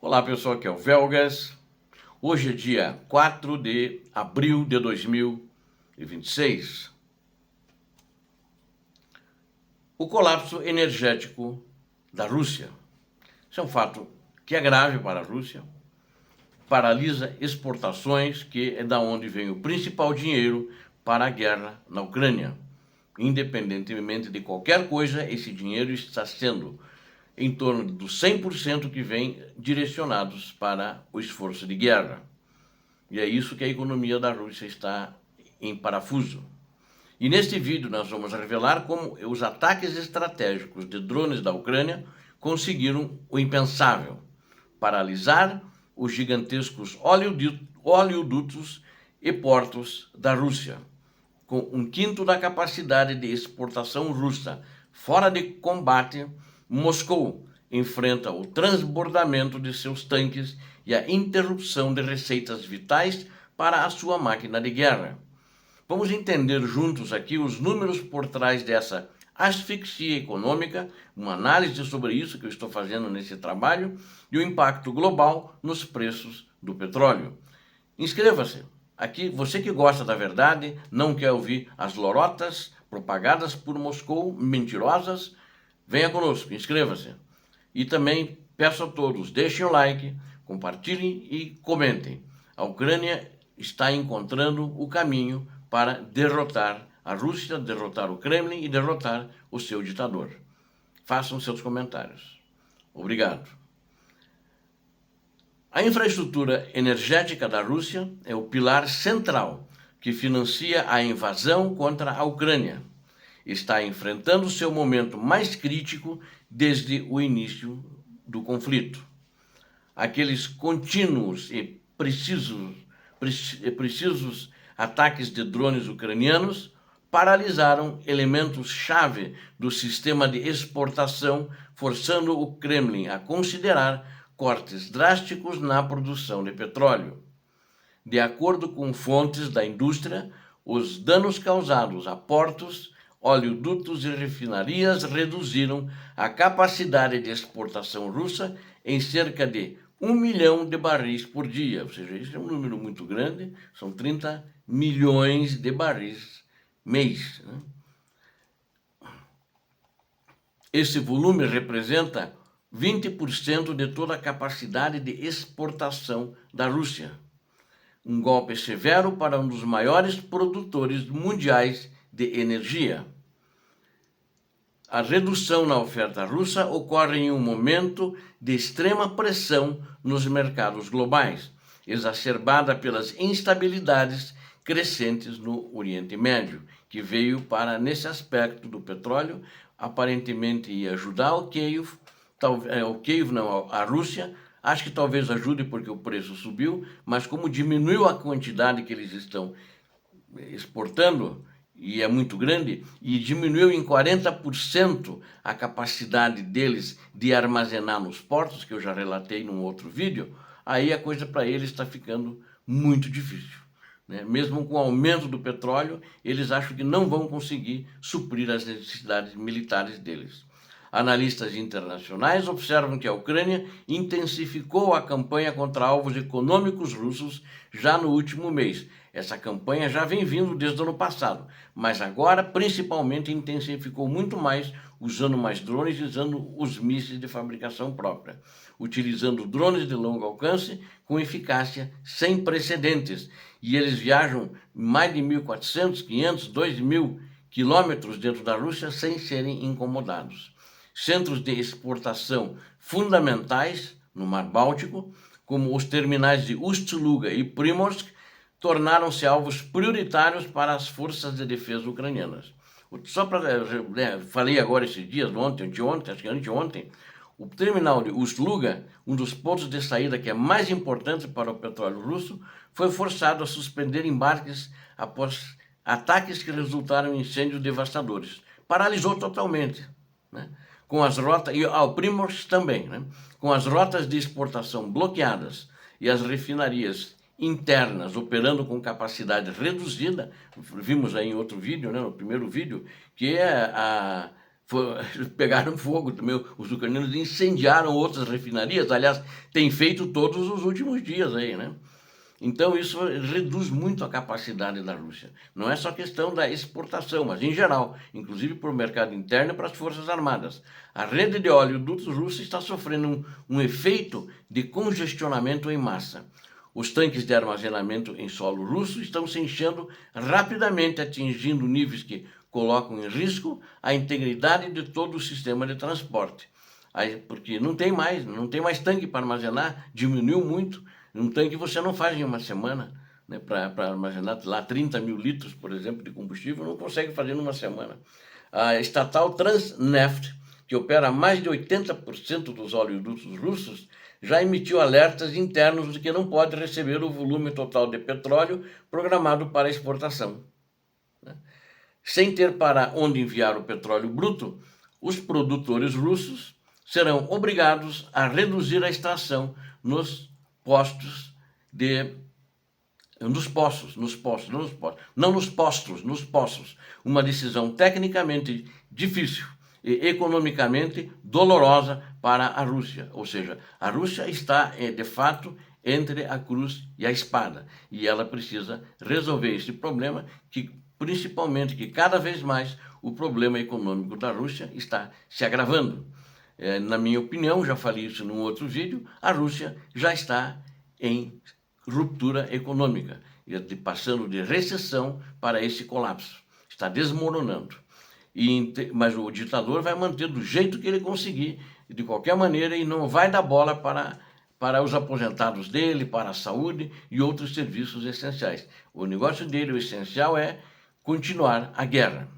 Olá pessoal, aqui é o Velgas. Hoje é dia 4 de abril de 2026. O colapso energético da Rússia. Isso é um fato que é grave para a Rússia, paralisa exportações, que é da onde vem o principal dinheiro para a guerra na Ucrânia. Independentemente de qualquer coisa, esse dinheiro está sendo em torno dos 100% que vem direcionados para o esforço de guerra. E é isso que a economia da Rússia está em parafuso. E neste vídeo nós vamos revelar como os ataques estratégicos de drones da Ucrânia conseguiram o impensável: paralisar os gigantescos oleodutos e portos da Rússia, com um quinto da capacidade de exportação russa fora de combate. Moscou enfrenta o transbordamento de seus tanques e a interrupção de receitas vitais para a sua máquina de guerra. Vamos entender juntos aqui os números por trás dessa asfixia econômica, uma análise sobre isso que eu estou fazendo nesse trabalho, e o impacto global nos preços do petróleo. Inscreva-se. Aqui, você que gosta da verdade, não quer ouvir as lorotas propagadas por Moscou, mentirosas, venha conosco, inscreva-se. E também peço a todos, deixem o like, compartilhem e comentem. A Ucrânia está encontrando o caminho para derrotar a Rússia, derrotar o Kremlin e derrotar o seu ditador. Façam seus comentários. Obrigado. A infraestrutura energética da Rússia é o pilar central que financia a invasão contra a Ucrânia. Está enfrentando seu momento mais crítico desde o início do conflito. Aqueles contínuos e precisos ataques de drones ucranianos paralisaram elementos-chave do sistema de exportação, forçando o Kremlin a considerar cortes drásticos na produção de petróleo. De acordo com fontes da indústria, os danos causados a portos, oleodutos e refinarias reduziram a capacidade de exportação russa em cerca de 1 milhão de barris por dia. Ou seja, isso é um número muito grande, são 30 milhões de barris mês. Esse volume representa 20% de toda a capacidade de exportação da Rússia. Um golpe severo para um dos maiores produtores mundiais de energia. A redução na oferta russa ocorre em um momento de extrema pressão nos mercados globais, exacerbada pelas instabilidades crescentes no Oriente Médio, que veio para, nesse aspecto do petróleo, aparentemente ia ajudar a Rússia. Acho que talvez ajude porque o preço subiu, mas como diminuiu a quantidade que eles estão exportando, e é muito grande, e diminuiu em 40% a capacidade deles de armazenar nos portos, que eu já relatei num outro vídeo, aí a coisa para eles está ficando muito difícil. Mesmo com o aumento do petróleo, eles acham que não vão conseguir suprir as necessidades militares deles. Analistas internacionais observam que a Ucrânia intensificou a campanha contra alvos econômicos russos já no último mês. Essa campanha já vem vindo desde o ano passado, mas agora principalmente intensificou muito mais, usando mais drones e usando os mísseis de fabricação própria, utilizando drones de longo alcance com eficácia sem precedentes. E eles viajam mais de 1.400, 500, 2.000 quilômetros dentro da Rússia sem serem incomodados. Centros de exportação fundamentais no Mar Báltico, como os terminais de Ust-Luga e Primorsk, tornaram-se alvos prioritários para as forças de defesa ucranianas. Só para... falei agora esses dias, anteontem, o terminal de Ust-Luga, um dos pontos de saída que é mais importante para o petróleo russo, foi forçado a suspender embarques após ataques que resultaram em incêndios devastadores. Paralisou totalmente, com as rotas, e ao Primorsk também, com as rotas de exportação bloqueadas e as refinarias internas operando com capacidade reduzida. Vimos aí em outro vídeo, no primeiro vídeo, que pegaram fogo também, os ucranianos incendiaram outras refinarias, aliás, tem feito todos os últimos dias aí, né? Então isso reduz muito a capacidade da Rússia. Não é só questão da exportação, mas em geral, inclusive para o mercado interno e para as Forças Armadas. A rede de oleodutos russa está sofrendo um efeito de congestionamento em massa. Os tanques de armazenamento em solo russo estão se enchendo rapidamente, atingindo níveis que colocam em risco a integridade de todo o sistema de transporte. Aí, porque não tem mais tanque para armazenar, diminuiu muito. Um tanque você não faz em uma semana, né? Para armazenar lá 30 mil litros, por exemplo, de combustível, não consegue fazer numa semana. A estatal Transneft, que opera mais de 80% dos oleodutos russos, já emitiu alertas internos de que não pode receber o volume total de petróleo programado para exportação. Sem ter para onde enviar o petróleo bruto, os produtores russos serão obrigados a reduzir a extração nos postos nos poços. Uma decisão tecnicamente difícil e economicamente dolorosa para a Rússia. Ou seja, a Rússia está, de fato, entre a cruz e a espada. E ela precisa resolver esse problema, principalmente que cada vez mais o problema econômico da Rússia está se agravando. Na minha opinião, já falei isso num outro vídeo, a Rússia já está em ruptura econômica, passando de recessão para esse colapso. Está desmoronando. Mas o ditador vai manter do jeito que ele conseguir, de qualquer maneira, e não vai dar bola para os aposentados dele, para a saúde e outros serviços essenciais. O negócio dele, o essencial, é continuar a guerra.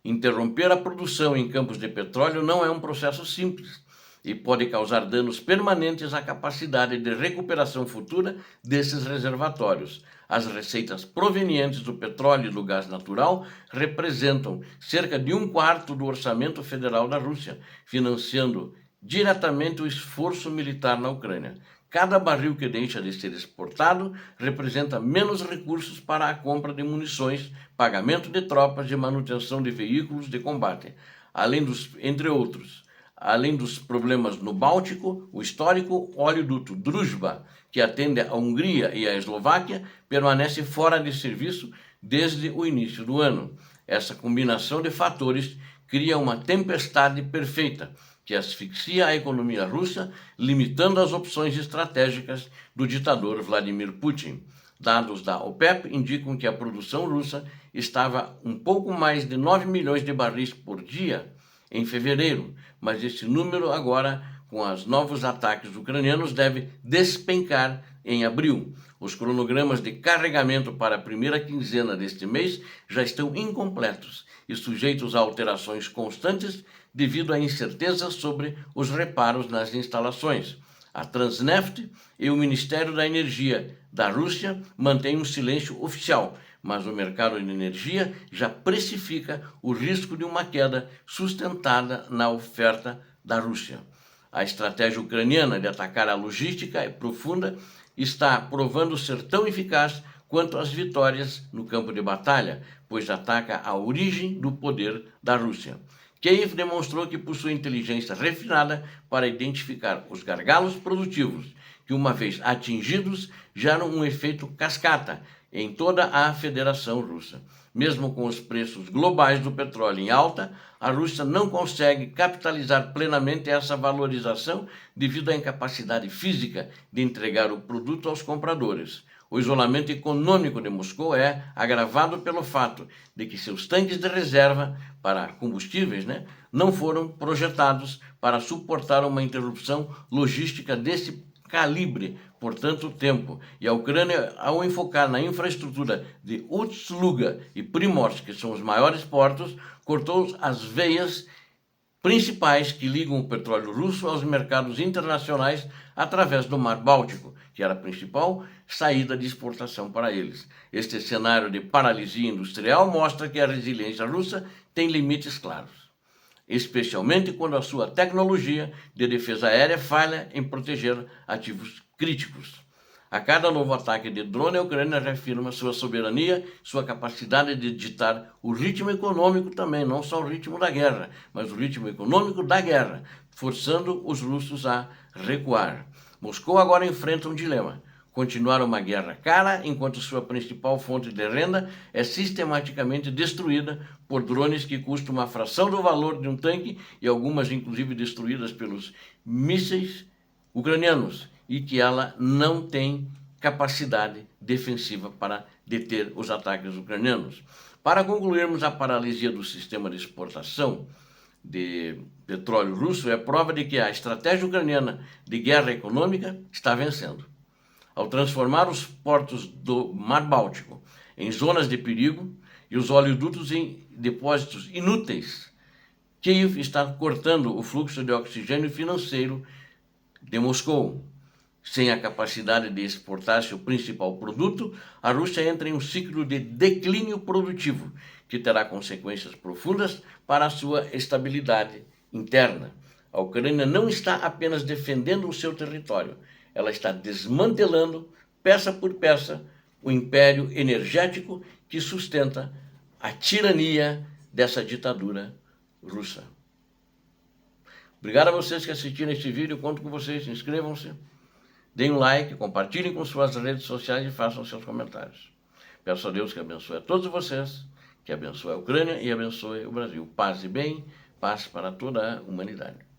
Interromper a produção em campos de petróleo não é um processo simples e pode causar danos permanentes à capacidade de recuperação futura desses reservatórios. As receitas provenientes do petróleo e do gás natural representam cerca de 1/4 do orçamento federal da Rússia, financiando diretamente o esforço militar na Ucrânia. Cada barril que deixa de ser exportado representa menos recursos para a compra de munições, pagamento de tropas e manutenção de veículos de combate, entre outros. Além dos problemas no Báltico, o histórico oleoduto Druzhba, que atende a Hungria e a Eslováquia, permanece fora de serviço desde o início do ano. Essa combinação de fatores cria uma tempestade perfeita, que asfixia a economia russa, limitando as opções estratégicas do ditador Vladimir Putin. Dados da OPEP indicam que a produção russa estava um pouco mais de 9 milhões de barris por dia em fevereiro, mas esse número agora, com os novos ataques ucranianos, deve despencar em abril. Os cronogramas de carregamento para a primeira quinzena deste mês já estão incompletos e sujeitos a alterações constantes devido à incerteza sobre os reparos nas instalações. A Transneft e o Ministério da Energia da Rússia mantêm um silêncio oficial, mas o mercado de energia já precifica o risco de uma queda sustentada na oferta da Rússia. A estratégia ucraniana de atacar a logística profunda está provando ser tão eficaz quanto as vitórias no campo de batalha, pois ataca a origem do poder da Rússia. Kiev demonstrou que possui inteligência refinada para identificar os gargalos produtivos, que uma vez atingidos, geram um efeito cascata em toda a Federação Russa. Mesmo com os preços globais do petróleo em alta, a Rússia não consegue capitalizar plenamente essa valorização devido à incapacidade física de entregar o produto aos compradores. O isolamento econômico de Moscou é agravado pelo fato de que seus tanques de reserva para combustíveis, não foram projetados para suportar uma interrupção logística desse calibre por tanto tempo. E a Ucrânia, ao enfocar na infraestrutura de Ust-Luga e Primorsk, que são os maiores portos, cortou as veias principais que ligam o petróleo russo aos mercados internacionais através do Mar Báltico, que era a principal saída de exportação para eles. Este cenário de paralisia industrial mostra que a resiliência russa tem limites claros, especialmente quando a sua tecnologia de defesa aérea falha em proteger ativos críticos. A cada novo ataque de drone, a Ucrânia reafirma sua soberania, sua capacidade de ditar o ritmo econômico também, não só o ritmo da guerra, mas o ritmo econômico da guerra, forçando os russos a recuar. Moscou agora enfrenta um dilema: continuar uma guerra cara, enquanto sua principal fonte de renda é sistematicamente destruída por drones que custam uma fração do valor de um tanque e algumas inclusive destruídas pelos mísseis ucranianos, e que ela não tem capacidade defensiva para deter os ataques ucranianos. Para concluirmos, a paralisia do sistema de exportação de petróleo russo é prova de que a estratégia ucraniana de guerra econômica está vencendo. Ao transformar os portos do Mar Báltico em zonas de perigo e os oleodutos em depósitos inúteis, Kiev está cortando o fluxo de oxigênio financeiro de Moscou. Sem a capacidade de exportar seu principal produto, a Rússia entra em um ciclo de declínio produtivo, que terá consequências profundas para a sua estabilidade interna. A Ucrânia não está apenas defendendo o seu território, ela está desmantelando, peça por peça, o império energético que sustenta a tirania dessa ditadura russa. Obrigado a vocês que assistiram este vídeo, conto com vocês, inscrevam-se, deem um like, compartilhem com suas redes sociais e façam seus comentários. Peço a Deus que abençoe a todos vocês, que abençoe a Ucrânia e abençoe o Brasil. Paz e bem, paz para toda a humanidade.